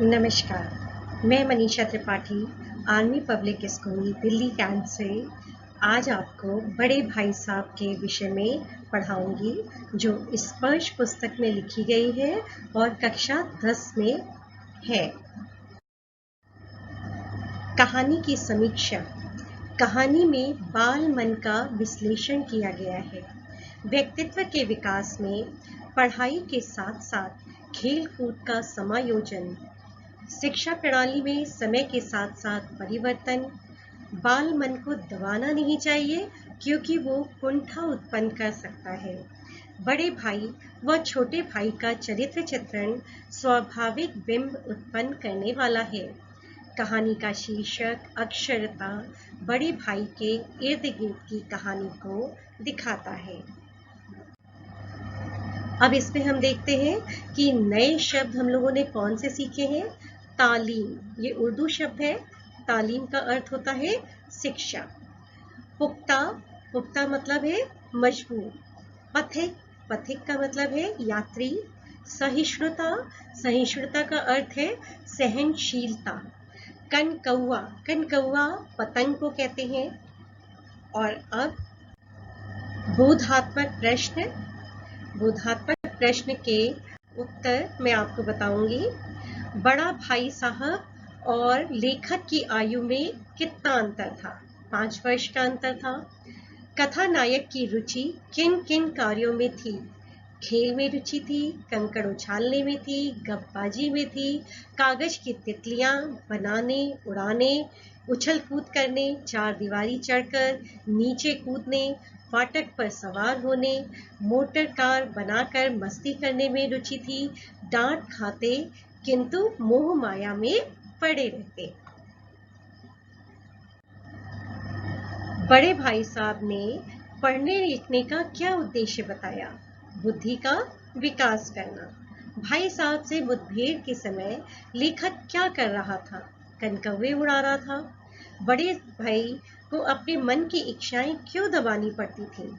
नमस्कार, मैं Manisha Tripathi army public school Delhi cantt से आज आपको बड़े भाई साहब के विषय में पढ़ाऊंगी जो स्पर्श पुस्तक में लिखी गई है और कक्षा 10 में है। कहानी की समीक्षा। कहानी में बाल मन का विश्लेषण किया गया है। व्यक्तित्व के विकास में पढ़ाई के साथ साथ खेल कूद का समायोजन, शिक्षा प्रणाली में समय के साथ साथ परिवर्तन, बाल मन को दबाना नहीं चाहिए क्योंकि वो कुंठा उत्पन्न कर सकता है। बड़े भाई व छोटे भाई का चरित्र चित्रण स्वाभाविक बिंब उत्पन्न करने वाला है। कहानी का शीर्षक अक्षरता बड़े भाई के इर्द गिर्द की कहानी को दिखाता है। अब इसमें हम देखते हैं कि नए शब्द हम लोगों ने कौन से सीखे हैं। तालीम, ये उर्दू शब्द है। तालीम का अर्थ होता है शिक्षा। पुख्ता, पुख्ता मतलब है मजबूत। पथिक, पथिक का मतलब है यात्री। सहिष्णुता, सहिष्णुता का अर्थ है सहनशीलता। कनकौआ, कनकौआ पतंग को कहते हैं। और अब बोधात्मक प्रश्न, बोधात्मक प्रश्न के उत्तर मैं आपको बताऊंगी। बड़ा भाई साहब और लेखक की आयु में कितना अंतर था? 5 वर्ष का अंतर था। कथानायक की रुचि किन किन कार्यों में थी? खेल में रुचि थी, कंकड़ उछालने में थी, गप्पाजी में थी, कागज की तितलियां बनाने, उड़ाने, उछल कूद करने, चार दीवारी चढ़कर नीचे कूदने, फाटक पर सवार होने, मोटर कार बनाकर मस्ती करने में रुचि थी, डांट खाते किंतु मोह माया में पड़े रहते। बड़े भाई साहब ने पढ़ने लिखने का क्या उद्देश्य बताया? बुद्धि का विकास करना। भाई साहब से मुठभेड़ के समय लेखक क्या कर रहा था? कनकौवे उड़ा रहा था। बड़े भाई को अपने मन की इच्छाएं क्यों दबानी पड़ती थी?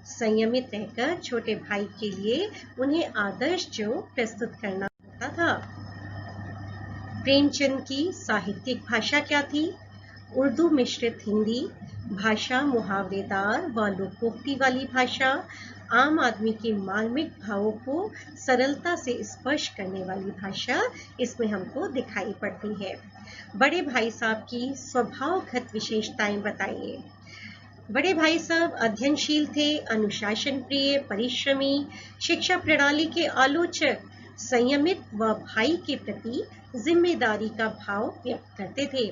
संयमित रहकर छोटे भाई के लिए उन्हें आदर्श जो प्रस्तुत करना होता था। प्रेमचंद की साहित्यिक भाषा क्या थी? उर्दू मिश्रित हिंदी भाषा, मुहावरेदार व लोकोक्ति वाली भाषा, आम आदमी के मार्मिक भावों को सरलता से स्पर्श करने वाली भाषा इसमें हमको दिखाई पड़ती है। बड़े भाई साहब की स्वभावगत विशेषताएं बताइए। बड़े भाई साहब अध्ययनशील थे, अनुशासन प्रिय, परिश्रमी, शिक्षा प्रणाली के आलोचक, संयमित व भाई के प्रति जिम्मेदारी का भाव व्यक्त करते थे,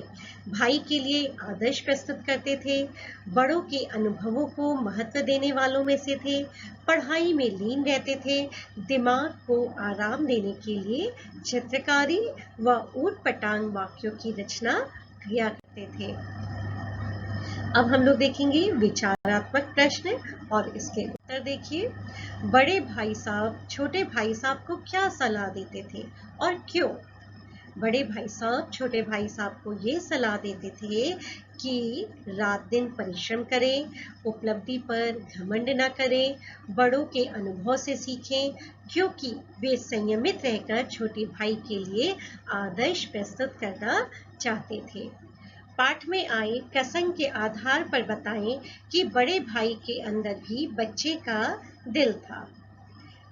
भाई के लिए आदर्श प्रस्तुत करते थे, बड़ों के अनुभवों को महत्व देने वालों में से थे, पढ़ाई में लीन रहते थे, दिमाग को आराम देने के लिए चित्रकारी व ऊटपटांग वाक्यों की रचना किया करते थे। अब हम लोग देखेंगे विचारात्मक प्रश्न और इसके उत्तर देखिए। बड़े भाई साहब छोटे भाई साहब को क्या सलाह देते थे और क्यों? बड़े भाई साहब छोटे भाई साहब को ये सलाह देते थे कि रात दिन परिश्रम करें, उपलब्धि पर घमंड न करें, बड़ों के अनुभव से सीखें, क्योंकि वे संयमित रहकर छोटे भाई के लिए आदर्श प्रस्तुत करना चाहते थे। पाठ में आए प्रसंग के आधार पर बताएं कि बड़े भाई के अंदर भी बच्चे का दिल था।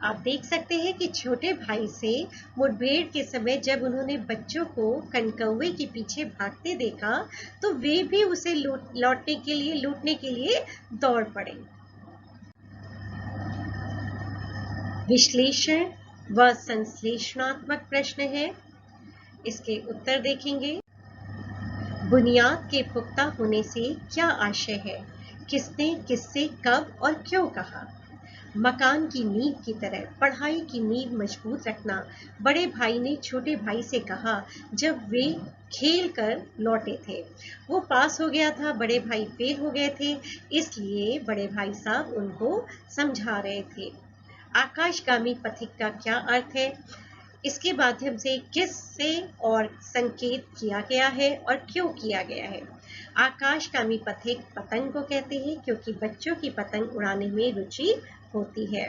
आप देख सकते हैं कि छोटे भाई से मुठभेड़ के समय जब उन्होंने बच्चों को कनकौवे के पीछे भागते देखा तो वे भी उसे लूटने के लिए दौड़ पड़े। विश्लेषण व संश्लेषणात्मक प्रश्न है, इसके उत्तर देखेंगे। बुनियाद के पुख्ता होने से क्या आशय है? किसने किससे कब और क्यों कहा? मकान की नींव की तरह पढ़ाई की नींव मजबूत रखना बड़े भाई ने छोटे भाई से कहा जब वे खेल कर लौटे थे। वो पास हो गया था, बड़े भाई फेल हो गए थे, इसलिए बड़े भाई साहब उनको समझा रहे थे। आकाशगामी पथिक का क्या अर्थ है? इसके माध्यम से किस से और संकेत किया गया है और क्यों किया गया है? आकाशगामी पथिक पतंग को कहते हैं क्योंकि बच्चों की पतंग उड़ाने में रुचि होती है।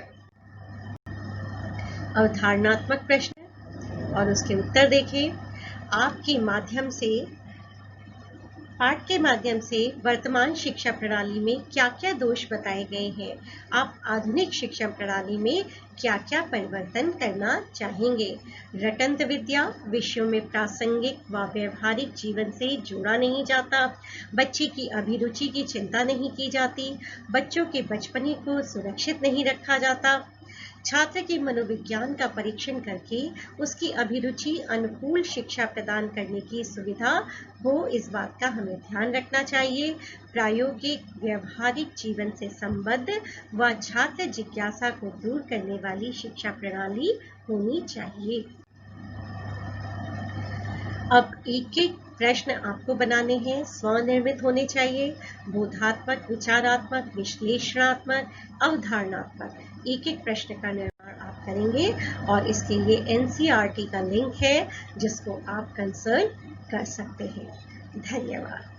अवधारणात्मक प्रश्न और उसके उत्तर देखें। आपके माध्यम से पाठ के माध्यम से वर्तमान शिक्षा प्रणाली में क्या-क्या दोष बताए गए हैं? आप आधुनिक शिक्षा प्रणाली में क्या-क्या परिवर्तन करना चाहेंगे? रटंत विद्या विषयों में प्रासंगिक व व्यवहारिक जीवन से जोड़ा नहीं जाता, बच्चे की अभिरुचि की चिंता नहीं की जाती, बच्चों के बचपने को सुरक्षित नहीं रखा जाता, छात्र के मनोविज्ञान का परीक्षण करके उसकी अभिरुचि अनुकूल शिक्षा प्रदान करने की सुविधा हो, इस बात का हमें ध्यान रखना चाहिए। प्रायोगिक व्यवहारिक जीवन से संबद्ध व छात्र जिज्ञासा को दूर करने वाली शिक्षा प्रणाली होनी चाहिए। अब एक-एक प्रश्न आपको बनाने हैं, स्वनिर्मित होने चाहिए, बोधात्मक, विचारात्मक, विश्लेषणात्मक, अवधारणात्मक। एक-एक प्रश्न का निर्माण आप करेंगे और इसके लिए NCERT का लिंक है जिसको आप कंसल्ट कर सकते हैं। धन्यवाद।